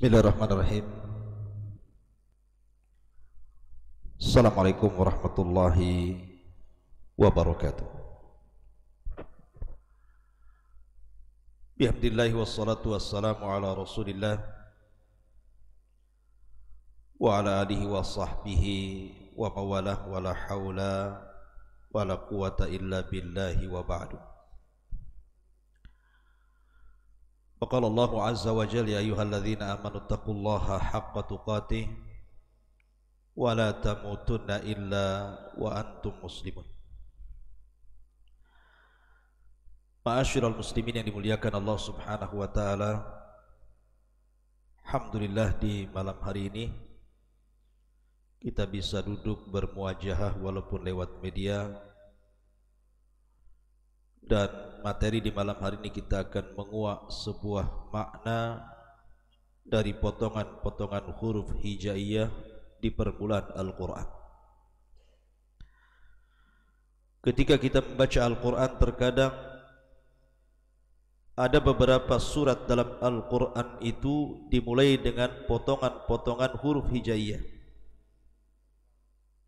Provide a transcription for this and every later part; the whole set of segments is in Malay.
Bismillahirrahmanirrahim. Assalamualaikum warahmatullahi wabarakatuh. Bihamdillahi wassalatu wassalamu ala rasulillah wa ala alihi wa sahbihi wa mawalah wa la hawla wa la quwata illa billahi wa ba'du. Faqala Allahu azza wa jalla ya ayyuhalladzina amanu taqullaha haqqa tuqatih wa la tamutunna illa wa antum muslimun. Ma'asyiral muslimin yang dimuliakan Allah Subhanahu wa taala, alhamdulillah di malam hari ini kita bisa duduk bermuajahah walaupun lewat media, dan materi di malam hari ini kita akan menguak sebuah makna dari potongan-potongan huruf hijaiyah di permulaan Al-Quran. Ketika kita membaca Al-Quran, terkadang ada beberapa surat dalam Al-Quran itu dimulai dengan potongan-potongan huruf hijaiyah.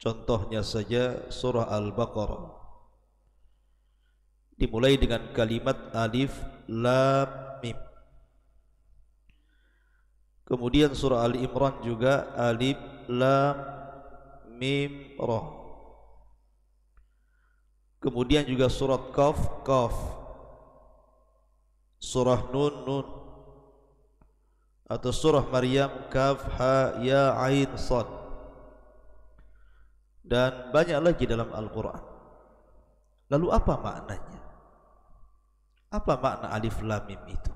Contohnya saja surah Al-Baqarah dimulai dengan kalimat alif lam mim. Kemudian surah Al-Imran juga alif lam mim ra. Kemudian juga surat Qaf qaf, surah Nun nun, atau surah Maryam kaf ha ya ain sad, dan banyak lagi dalam Al-Quran. Lalu apa maknanya? Apa makna alif lam mim itu?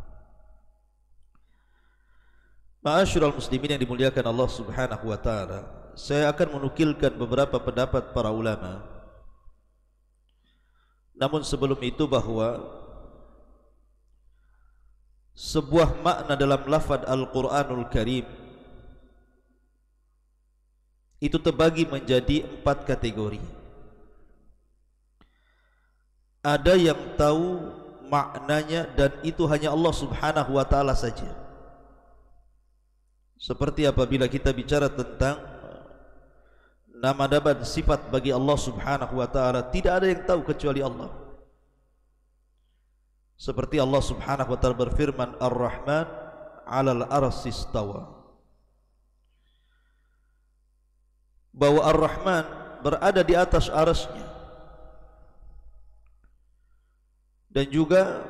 Ma'asyiral muslimin yang dimuliakan Allah Subhanahu wa taala, saya akan menukilkan beberapa pendapat para ulama. Namun sebelum itu, bahwa sebuah makna dalam lafaz Al-Qur'anul Karim itu terbagi menjadi 4 kategori. Ada yang tahu maknanya dan itu hanya Allah Subhanahu wa taala saja. Seperti apabila kita bicara tentang nama-nama dan sifat bagi Allah Subhanahu wa taala, tidak ada yang tahu kecuali Allah. Seperti Allah Subhanahu wa taala berfirman, Ar-Rahman 'alal arsy istawa, bahwa Ar-Rahman berada di atas arasy-Nya. Dan juga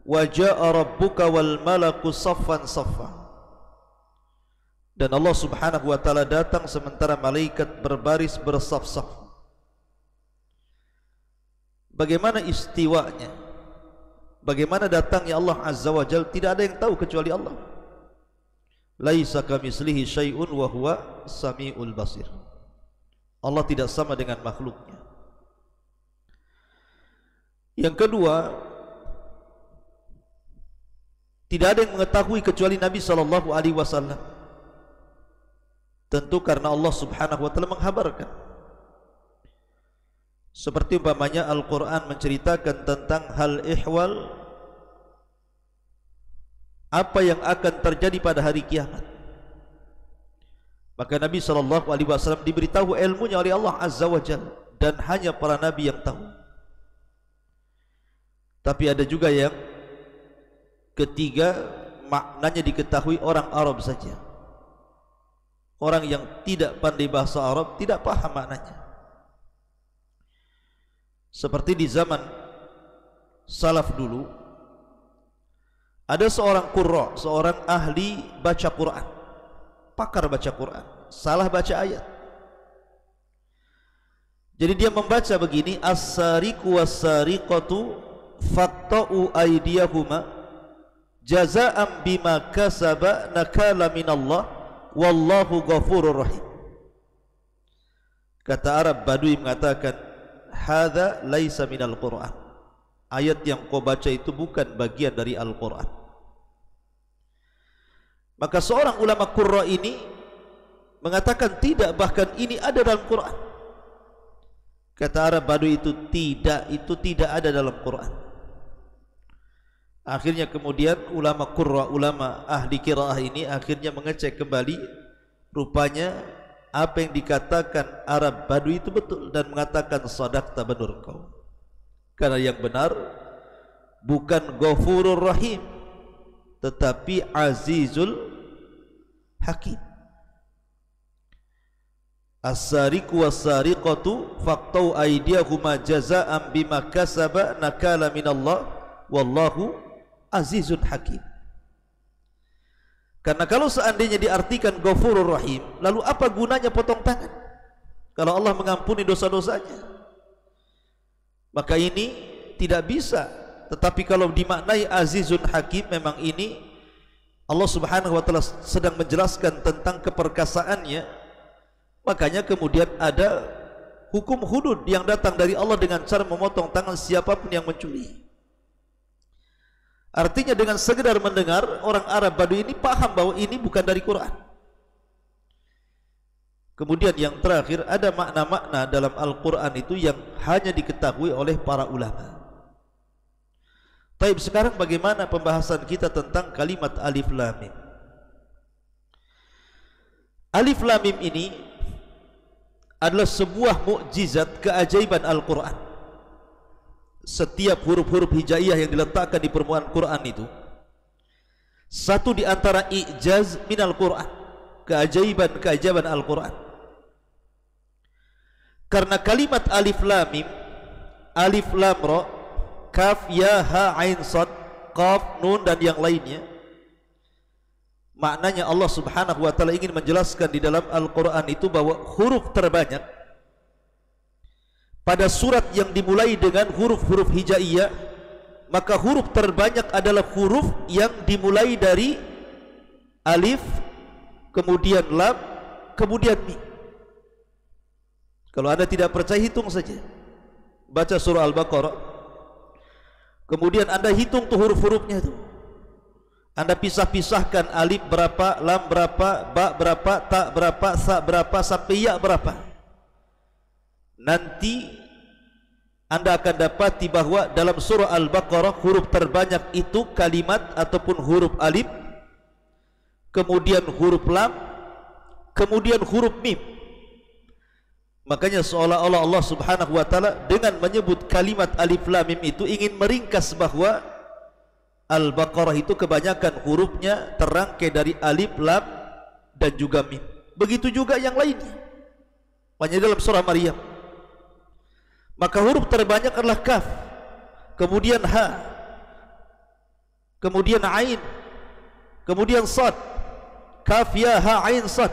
waja'a rabbuka wal malaku saffan saffa, dan Allah Subhanahu wa taala datang sementara malaikat berbaris bersaf-saf. Bagaimana istiwanya, bagaimana datangnya Allah Azza wa Jalla, tidak ada yang tahu kecuali Allah. Laisa kamitslihi syai'un wa huwa samiul basir. Allah tidak sama dengan makhluknya. Yang kedua, tidak ada yang mengetahui kecuali Nabi sallallahu alaihi wasallam. Tentu karena Allah Subhanahu wa taala menghabarkan. Seperti umpamanya Al-Qur'an menceritakan tentang hal ihwal, apa yang akan terjadi pada hari kiamat. Maka Nabi sallallahu alaihi wasallam diberitahu ilmunya oleh Allah Azza wa Jalla, dan hanya para nabi yang tahu. Tapi ada juga yang ketiga, maknanya diketahui orang Arab saja. Orang yang tidak pandai bahasa Arab tidak paham maknanya. Seperti di zaman salaf dulu, ada seorang qurra, seorang ahli baca Quran, pakar baca Quran, salah baca ayat. Jadi dia membaca begini, as-sariqu was-sariqatu faqta'u aydiyahuma jazaa'an bima kasaba nakala minallah wallahu ghafurur rahim. Kata Arab Badui mengatakan, hadza laisa minal Qur'an, ayat yang kau baca itu bukan bagian dari Al-Quran. Maka seorang ulama qurra ini mengatakan tidak, bahkan ini ada dalam Quran. Kata Arab Badui itu tidak ada dalam Quran. Akhirnya kemudian ulama qurra, ulama ahli qiraah ini akhirnya mengecek kembali, rupanya apa yang dikatakan Arab Badui itu betul, dan mengatakan sadaqta, benar kau. Karena yang benar bukan Ghafurur Rahim, tetapi Azizul Hakim. As-sariqu was-sariqatu faqtau aydiyahuma jazaa'an bima kasaba nakala minallah wallahu azizun hakim. Karena kalau seandainya diartikan Ghafurur Rahim, lalu apa gunanya potong tangan kalau Allah mengampuni dosa-dosanya? Maka ini tidak bisa. Tetapi kalau dimaknai Azizun Hakim, memang ini Allah Subhanahu wa taala sedang menjelaskan tentang keperkasaannya. Makanya kemudian ada hukum hudud yang datang dari Allah dengan cara memotong tangan siapapun yang mencuri. Artinya dengan sekedar mendengar, orang Arab Badui ini paham bahwa ini bukan dari Quran. Kemudian yang terakhir, ada makna-makna dalam Al-Quran itu yang hanya diketahui oleh para ulama. Taib, sekarang bagaimana pembahasan kita tentang kalimat Alif Lam Mim? Alif Lam Mim ini adalah sebuah mukjizat keajaiban Al-Quran. Setiap huruf-huruf hijaiyah yang diletakkan di permukaan Quran itu satu di antara i'jaz minal Quran, keajaiban Al-Quran. Karena kalimat Alif Lam Mim, Alif Lam Ra, Kaf Ya Ha Ain Sad, Qaf Nun dan yang lainnya, maknanya Allah Subhanahu wa taala ingin menjelaskan di dalam Al-Quran itu bahwa huruf terbanyak pada surat yang dimulai dengan huruf-huruf hijaiyah, maka huruf terbanyak adalah huruf yang dimulai dari alif, kemudian lam, kemudian mim. Kalau Anda tidak percaya, hitung saja, baca surah Al-Baqarah, kemudian Anda hitung tuh huruf-hurufnya itu. Anda pisah-pisahkan, alif berapa, lam berapa, ba berapa, ta berapa, sa berapa, sampai ya berapa. Nanti Anda akan dapati bahwa dalam surah Al-Baqarah huruf terbanyak itu kalimat ataupun huruf alif, kemudian huruf lam, kemudian huruf mim. Makanya seolah-olah Allah Subhanahu wa taala dengan menyebut kalimat Alif Lam Mim itu ingin meringkas bahwa Al-Baqarah itu kebanyakan hurufnya terangkai dari alif, lam dan juga mim. Begitu juga yang lainnya. Makanya dalam surah Maryam, maka huruf terbanyak adalah kaf, kemudian ha, kemudian ain, kemudian sad. Kaf ya ha ain sad.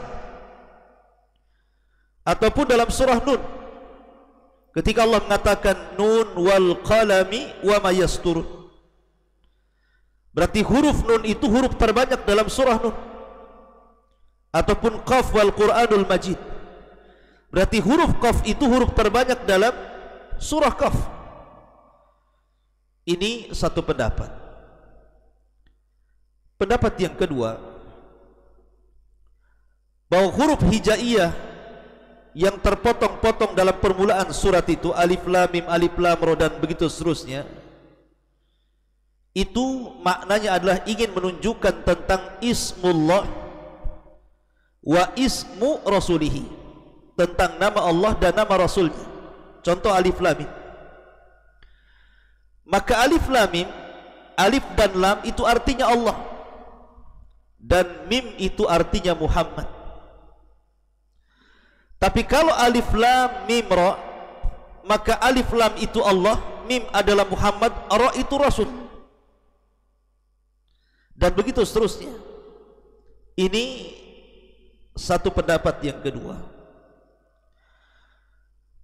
Ataupun dalam surah Nun, ketika Allah mengatakan nun wal qalami wa ma yasturun, berarti huruf nun itu huruf terbanyak dalam surah Nun. Ataupun qaf wal Qur'anul Majid, berarti huruf qaf itu huruf terbanyak dalam surah Qaf. Ini satu pendapat. Pendapat yang kedua, bahwa huruf hijaiyah yang terpotong-potong dalam permulaan surat itu, Alif Lam Mim, Alif Lam Ra dan begitu seterusnya, itu maknanya adalah ingin menunjukkan tentang Ismullah wa Ismu Rasulihi, tentang nama Allah dan nama Rasulnya. Contoh Alif Lam Mim. Maka Alif Lam Mim, alif dan lam itu artinya Allah, dan mim itu artinya Muhammad. Tapi kalau Alif Lam Mim Ra, maka Alif Lam itu Allah, mim adalah Muhammad, Ra itu Rasul, dan begitu seterusnya. Ini satu pendapat yang kedua.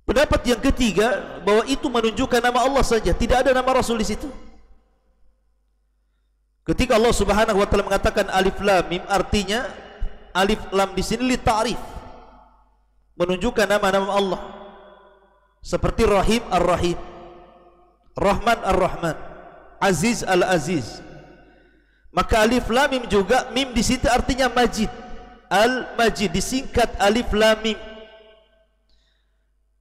Pendapat yang ketiga, bahwa itu menunjukkan nama Allah saja, tidak ada nama Rasul di situ. Ketika Allah Subhanahu wa taala mengatakan Alif Lam Mim, artinya alif lam di sini li ta'rif, menunjukkan nama-nama Allah, seperti Rahim Ar-Rahim, Rahman Ar-Rahman, Aziz Al-Aziz. Maka Alif Lam Mim juga, mim di situ artinya Majid, Al-Majid disingkat Alif Lam Mim.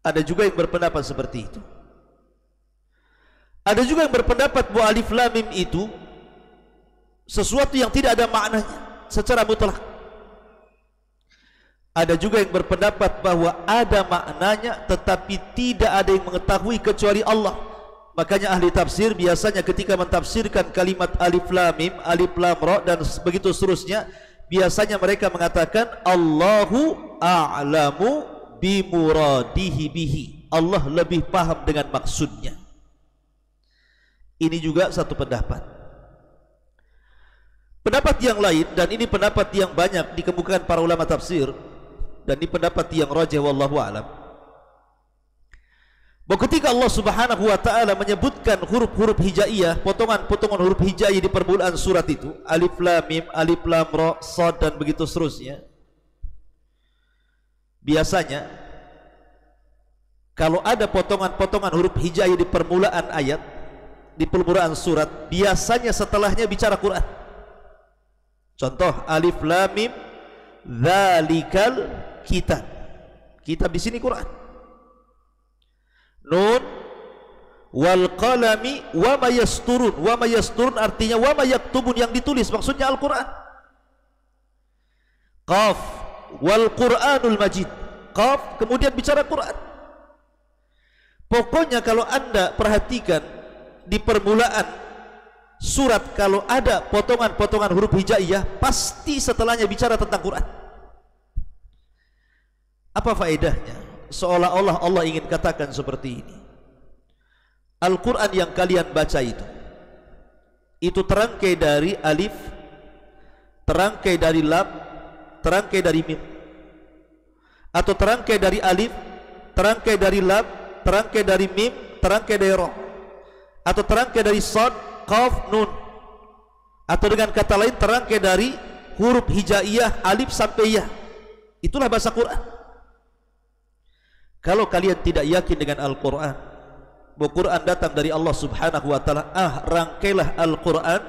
Ada juga yang berpendapat seperti itu. Ada juga yang berpendapat bahwa Alif Lam Mim itu sesuatu yang tidak ada maknanya secara mutlak. Ada juga yang berpendapat bahwa ada maknanya tetapi tidak ada yang mengetahui kecuali Allah. Makanya ahli tafsir biasanya ketika mentafsirkan kalimat alif lam mim, alif lam ra dan begitu seterusnya, biasanya mereka mengatakan Allahu a'lamu bimuradihi bihi. Allah lebih paham dengan maksudnya. Ini juga satu pendapat. Pendapat yang lain, dan ini pendapat yang banyak dikemukakan para ulama tafsir, dan ini pendapat yang rajih wallahu a'lam, bahwa ketika Allah Subhanahu wa taala menyebutkan huruf-huruf hijaiyah, potongan-potongan huruf hijaiyah di permulaan surat itu, alif lam mim, alif lam ra, shad dan begitu seterusnya, biasanya kalau ada potongan-potongan huruf hijaiyah di permulaan ayat, di permulaan surat, biasanya setelahnya bicara Quran. Contoh alif lam mim dzalikal kitab. Kitab di sini Quran. Nun wal qalami wa ma yasturun. Wa ma yasturun artinya wa ma yaktubun, yang ditulis, maksudnya Al-Qur'an. Qaf wal Qur'anul Majid. Qaf kemudian bicara Quran. Pokoknya kalau Anda perhatikan di permulaan surat, kalau ada potongan-potongan huruf hijaiyah, pasti setelahnya bicara tentang Quran. Apa faedahnya? Seolah-olah Allah ingin katakan seperti ini, Al-Quran yang kalian baca itu terangkai dari alif, terangkai dari lam, terangkai dari mim, atau terangkai dari alif, terangkai dari lam, terangkai dari mim, terangkai dari ra, atau terangkai dari shad, qaf, nun, atau dengan kata lain terangkai dari huruf hijaiyah alif sampai ya. Itulah bahasa Quran. Kalau kalian tidak yakin dengan Al-Quran, bahwa Quran datang dari Allah Subhanahu wa ta'ala, rangkailah Al-Quran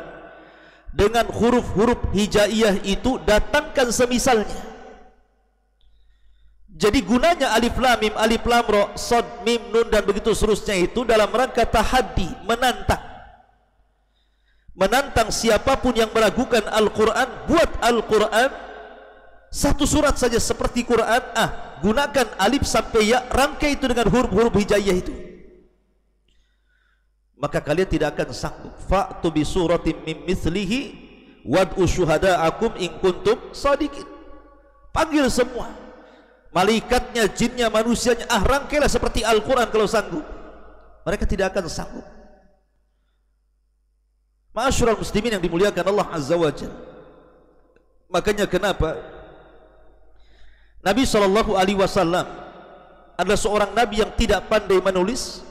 dengan huruf-huruf hijaiyah itu, datangkan semisalnya. Jadi gunanya alif lam mim, alif lam ra, shad, mim, nun dan begitu seterusnya itu dalam rangka tahaddi, menantang siapapun yang meragukan Al-Quran. Buat Al-Quran satu surat saja seperti Quran, gunakan alif sampai ya, rangkai itu dengan huruf-huruf hijaiyah itu, maka kalian tidak akan sanggup. Fa'tu bi suratin mim mithlihi wad'u syuhada'akum in kuntum shadiqin. Panggil semua, malaikatnya, jinnya, manusianya, rangkailah seperti Al-Quran kalau sanggup. Mereka tidak akan sanggup. Ma'asyiral muslimin yang dimuliakan Allah Azza wa Jalla. Makanya kenapa Nabi SAW adalah seorang Nabi yang tidak pandai menulis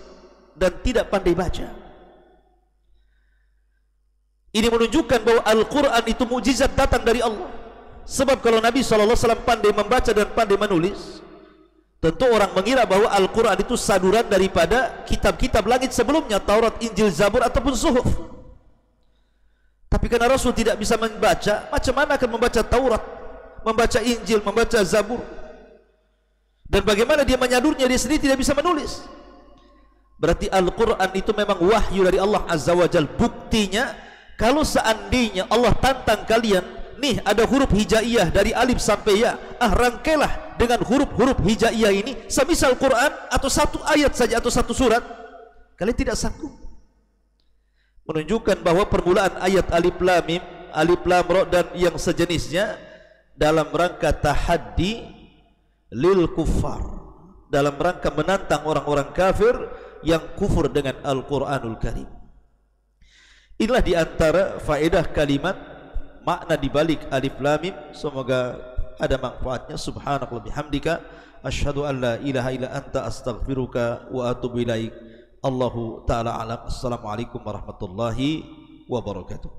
dan tidak pandai baca. Ini menunjukkan bahwa Al-Quran itu mukjizat datang dari Allah. Sebab kalau Nabi SAW pandai membaca dan pandai menulis, tentu orang mengira bahwa Al-Quran itu saduran daripada kitab-kitab langit sebelumnya, Taurat, Injil, Zabur ataupun Suhuf. Tapi karena Rasul tidak bisa membaca, macam mana akan membaca Taurat, membaca Injil, membaca Zabur? Dan bagaimana dia menyadurnya, dia sendiri tidak bisa menulis? Berarti Al-Quran itu memang wahyu dari Allah Azza wa Jal. Buktinya, kalau seandainya Allah tantang kalian, nih ada huruf hijaiyah dari alif sampai ya, rangkailah dengan huruf-huruf hijaiyah ini semisal Quran, atau satu ayat saja atau satu surat, kalian tidak sanggup. Menunjukkan bahwa permulaan ayat alif lam mim, alif lam ra dan yang sejenisnya dalam rangka tahaddi lil kuffar, dalam rangka menantang orang-orang kafir yang kufur dengan Al-Quranul Karim. Inilah diantara faedah kalimat, makna dibalik alif lam mim. Semoga ada manfaatnya. Subhanakallah bihamdika, asyhadu an la ilaha illa anta, astaghfiruka wa atubu ilaik. Allahu ta'ala alam. Assalamualaikum warahmatullahi wabarakatuh.